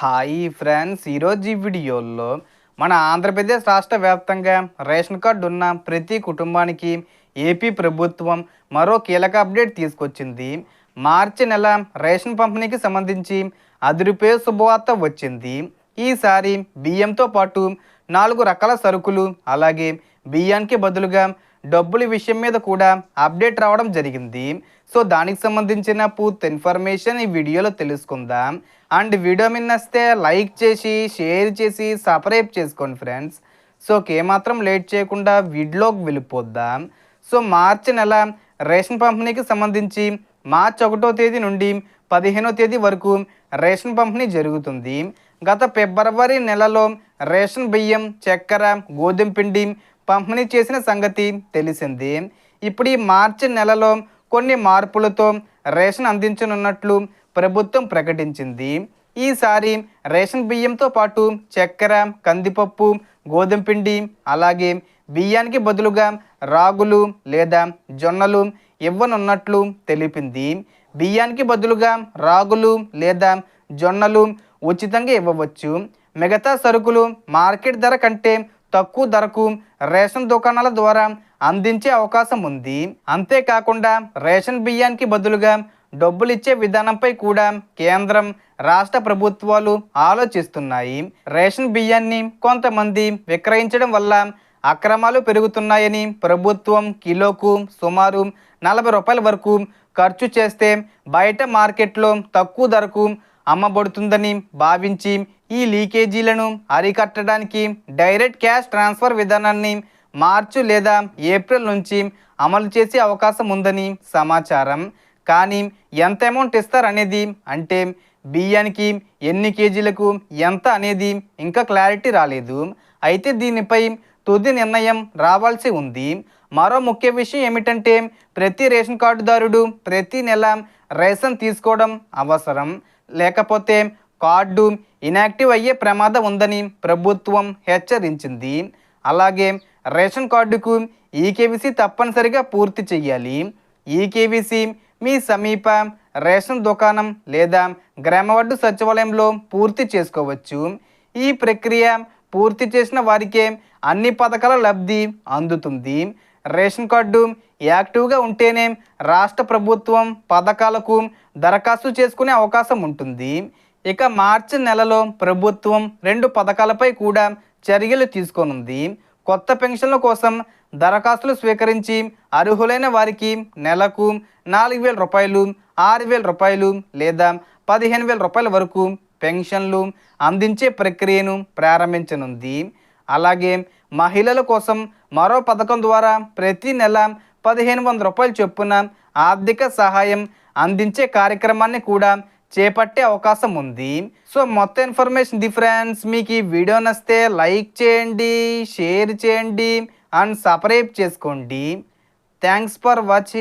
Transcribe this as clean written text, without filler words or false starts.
Hi friends, ఈరోజు ఈ వీడియోలో మన ఆంధ్రప్రదేశ్ రాష్ట్ర వ్యాప్తంగా రేషన్ కార్డు ఉన్న ప్రతి కుటుంబానికి ఏపీ ప్రభుత్వం మరో కీలక అప్డేట్ తీసుకొచ్చింది. మార్చి నెల రేషన్ పంపిణీకి సంబంధించి అదిరిపే శుభవార్త వచ్చింది. ఈసారి బియ్యంతో పాటు 4 రకాల సరుకులు అలాగే బియ్యానికి బదులుగా డబ్బుల విషయం మీద కూడా అప్డేట్ రావడం జరిగింది. సో దానికి సంబంధించిన పూర్తి ఇన్ఫర్మేషన్ ఈ వీడియోలో తెలుసుకుందాం. అండ్ వీడియో మీద నచ్చితే లైక్ చేసి షేర్ చేసి సబ్స్క్రైబ్ చేసుకోండి ఫ్రెండ్స్. సో ఏమాత్రం లేట్ చేయకుండా వీడియోకి వెళ్ళిపోద్దాం. సో మార్చి నెల రేషన్ పంపిణీకి సంబంధించి మార్చి 1వ తేదీ నుండి 15వ తేదీ వరకు రేషన్ పంపిణీ జరుగుతుంది. గత ఫిబ్రవరి నెలలో రేషన్ బియ్యం, చక్కెర, గోధుమ పిండి పంపిణీ చేసిన సంగతి తెలిసింది. ఇప్పుడు ఈ మార్చి నెలలో కొన్ని మార్పులతో రేషన్ అందించనున్నట్లు ప్రభుత్వం ప్రకటించింది. ఈసారి రేషన్ బియ్యంతో పాటు చక్కెర, కందిపప్పు, గోధుమ పిండి అలాగే బియ్యానికి బదులుగా రాగులు లేదా జొన్నలు ఇవ్వనున్నట్లు తెలిపింది. బియ్యానికి బదులుగా రాగులు లేదా జొన్నలు ఉచితంగా ఇవ్వవచ్చు. మిగతా సరుకులు మార్కెట్ ధర కంటే తక్కువ ధరకు రేషన్ దుకాణాల ద్వారా అందించే అవకాశం ఉంది. అంతేకాకుండా రేషన్ బియ్యానికి బదులుగా డబ్బులు ఇచ్చే విధానంపై కూడా కేంద్రం, రాష్ట్ర ప్రభుత్వాలు ఆలోచిస్తున్నాయి. రేషన్ బియ్యాన్ని కొంతమంది విక్రయించడం వల్ల అక్రమాలు పెరుగుతున్నాయని ప్రభుత్వం కిలోకు సుమారు 40 రూపాయల వరకు ఖర్చు చేస్తే బయట మార్కెట్లో తక్కువ ధరకు అమ్మబడుతుందని భావించి ఈ లీకేజీలను అరికట్టడానికి డైరెక్ట్ క్యాష్ ట్రాన్స్ఫర్ విధానాన్ని మార్చి లేదా ఏప్రిల్ నుంచి అమలు చేసే అవకాశం ఉందని సమాచారం. కానీ ఎంత అమౌంట్ ఇస్తారనేది, అంటే బియ్యానికి ఎన్ని కేజీలకు ఎంత అనేది ఇంకా క్లారిటీ రాలేదు. అయితే దీనిపై తుది నిర్ణయం రావాల్సి ఉంది. మరో ముఖ్య విషయం ఏమిటంటే ప్రతి రేషన్ కార్డుదారుడు ప్రతి నెల రేషన్ తీసుకోవడం అవసరం. లేకపోతే కార్డు ఇనాక్టివ్ అయ్యే ప్రమాదం ఉందని ప్రభుత్వం హెచ్చరించింది. అలాగే రేషన్ కార్డుకు ఈకేవీసీ తప్పనిసరిగా పూర్తి చేయాలి. ఈకేవీసీ మీ సమీప రేషన్ దుకాణం లేదా గ్రామవార్డు సచివాలయంలో పూర్తి చేసుకోవచ్చు. ఈ ప్రక్రియ పూర్తి చేసిన వారికే అన్ని పథకాల లబ్ధి అందుతుంది. రేషన్ కార్డు యాక్టివ్గా ఉంటేనే రాష్ట్ర ప్రభుత్వం పథకాలకు దరఖాస్తు చేసుకునే అవకాశం ఉంటుంది. ఇక మార్చి నెలలో ప్రభుత్వం 2 పథకాలపై కూడా చర్యలు తీసుకోనుంది. కొత్త పెన్షన్ల కోసం దరఖాస్తులు స్వీకరించి అర్హులైన వారికి నెలకు 4,000 రూపాయలు, 6,000 రూపాయలు లేదా 15,000 రూపాయల వరకు పెన్షన్లు అందించే ప్రక్రియను ప్రారంభించనుంది. అలాగే మహిళల కోసం మరో పథకం ద్వారా ప్రతి నెల 1,500 రూపాయల చొప్పున ఆర్థిక సహాయం అందించే కార్యక్రమాన్ని కూడా చేపట్టే అవకాశం ఉంది. సో మొత్తం ఇన్ఫర్మేషన్ ఫ్రెండ్స్, మీకు ఈ వీడియో నచ్చితే లైక్ చేయండి, షేర్ చేయండి అండ్ సబ్స్క్రైబ్ చేసుకోండి. Thanks for watching.